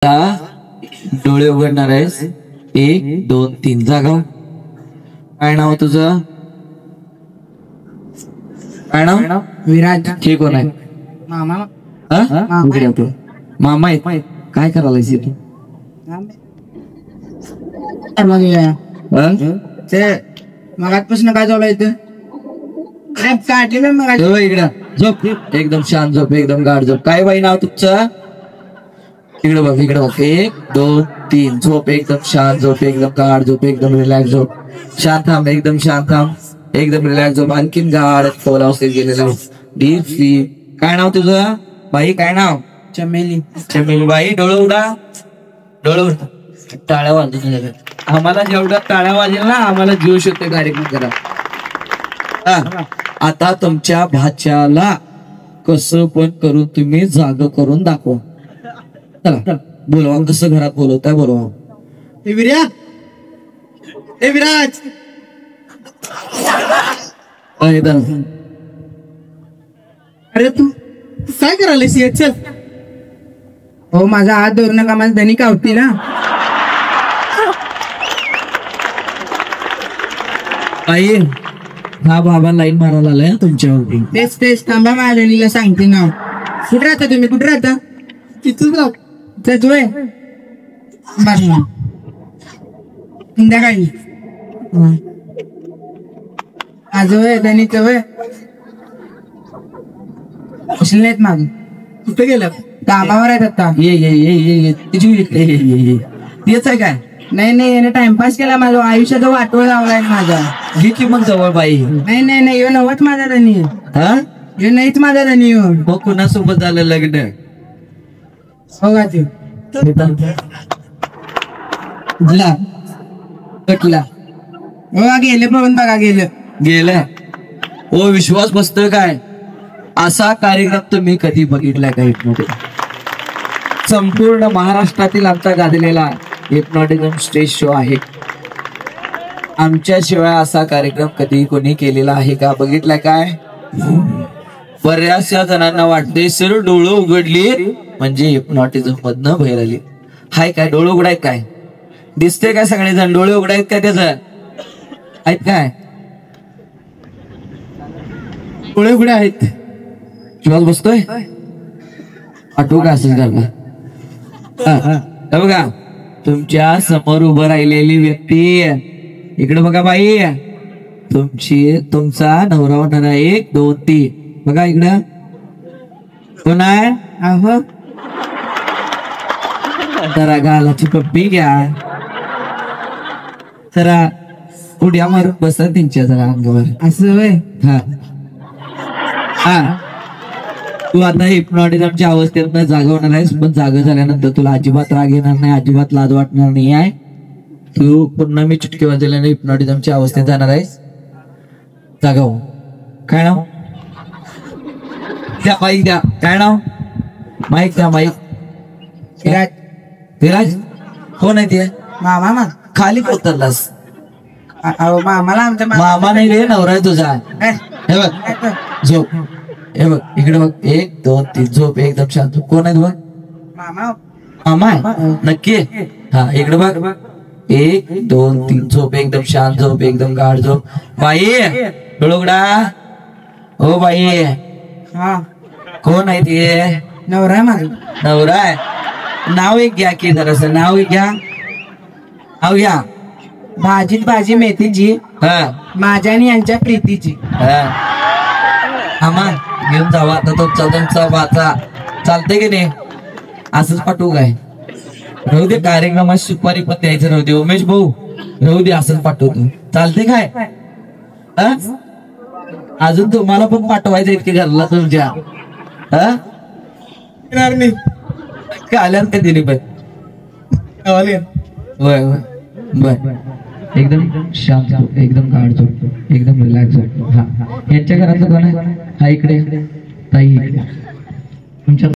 डोळे उघडणार आहेस. 1 2 3 जागा. काय नाव तुझं? काय नाव? विराज. हे कोण आहे? मामा. इकडे येतो. मामा आहेत. काय करायला तू? मगातपासून काय चालू आहे काढले मग इकडे झोप. एकदम शांत झोप. एकदम गाढ झोप. काय बाई नाव तुमचं? इकडे बघ. इकडे बघ. 1 2 3 झोप. एकदम शांत झोप. एकदम गाढ झोप. एकदम रिलॅक्स झोप. शांत थांब. एकदम शांत थांब. एकदम रिलॅक्स झोप. आणखीन गाढ खोल अवस्थेत गेलेला डीप स्लीप. काय नाव तुझं बाई? काय नाव? चमेली. चमेली बाई. डोळे उघडा. डोळे उघडा. टाळ्या वाजून आम्हाला जेवढ्या टाळ्या वाजेल ना आम्हाला जीव शकते कार्यक्रम करा. आता तुमच्या भाच्याला कसं पण करून तुम्ही जाग करून दाखवा. चला बोलवा. कसं घरात बोलवताय बोलवा. विराज. अरे तू काय करायला चल. हो माझा हात धरू नका. माझा धनी कावती ना. आई हा बाबा लाईन मारायला आलाय तुमच्यावरती. तेच थांबा. माझ्या सांगते ना. कुठे राहता तुम्ही? कुठे राहता? तिथून संध्याकाळी आज वय धनीच वय नाहीत माग. कुठे गेलं? कामावर आहेत आता. ये तेच आहे काय? नाही याने टाइमपास केला. माझं आयुष्याचा वाटोळ लावलाय माझा. घे की मग जवळ बाई. नाही यो नवत माझा धनी. यो नाहीच माझा धनी. मग कुणासोबत झालं लग्न? हो का ते कटला. हो गेले पळून बघा. गेलं. हो विश्वास बसतोय काय? असा कार्यक्रम तुम्ही कधी बघितलाय का? हिप्नोटिझम संपूर्ण महाराष्ट्रातील आमचा गाजलेला हिप्नोटिझम स्टेज शो आहे. आमच्याशिवाय असा कार्यक्रम कधी कोणी केलेला आहे का? बघितलाय काय? बऱ्याचशा जणांना वाटते सर डोळं उघडली म्हणजे हिप्नोटिझम मधनं बाहेर आली. हाय काय? डोळे उघडायत काय? दिसते काय? सगळेजण डोळे उघडायत काय? त्याच आहेत काय? डोळे उघडे आहेत. शिवास बसतोय. आठवू का असेल झालं? बघा तुमच्या समोर उभं राहिलेली व्यक्ती इकडे बघा बाई. तुमचा नवरा होणारा 1 2 3 बघा इकडं. कोण आहे? जरा गालाची पप्पी घ्या. जरा उड्या मारून बसा त्यांच्या जरा अंगावर. असं वय. तू आता हिप्नोटिझमच्या अवस्थेत जागवणार आहेस. पण जागा झाल्यानंतर तुला अजिबात राग येणार नाही. अजिबात लाज वाटणार नाही आहे. तू पुन्हा मी चुटकी वाजवल्याने हिप्नोटिझमच्या अवस्थेत जाणार आहेस. जागाव. काय नाव? द्या माईक द्या. काय नाव? माईक द्या. माईक. विराज. कोण आहे ते? मामा. खाली उतरलास? मामाला आमच्या मामा नाही रे. नवरा आहे तुझा. हे बघ झोप. हे बघ इकडे बघ. 1 2 3 झोप. एकदम शांत. कोण आहे बघ? मामा आहे. नक्की? हा इकडे बघ. 1 2 3 झोप. एकदम शांत झोप. एकदम गाढ झोप. बाई डोळे उघडा. हो बाई. कोण आहे ते? नवरा आहे माझा. नवरा आहे. नाव एक घ्या की जरास. नाव एक घ्या. नाव घ्या. भाजी मेथीची. माझ्या आणि यांच्या प्रीतीची. आम्हा घेऊन जावा आता तुमचा वाचा. चालतंय की नाही? असंच पाठवू काय? राहू दे. कार्यक्रमात सुपारी पण द्यायचं राहू दे. उमेश भाऊ राहू दे. असंच पाठवतो. चालते काय? अजून तुम्हाला पण पाठवायचं इतके घरला तुमच्या. आल्यात का दिली पण? होय बर. एकदम शांत झोप. एकदम गाढ झोप. एकदम रिलॅक्स झोप. यांच्या घरातलं कोण आहे? हा इकडे. ताई इकडे. तुमच्या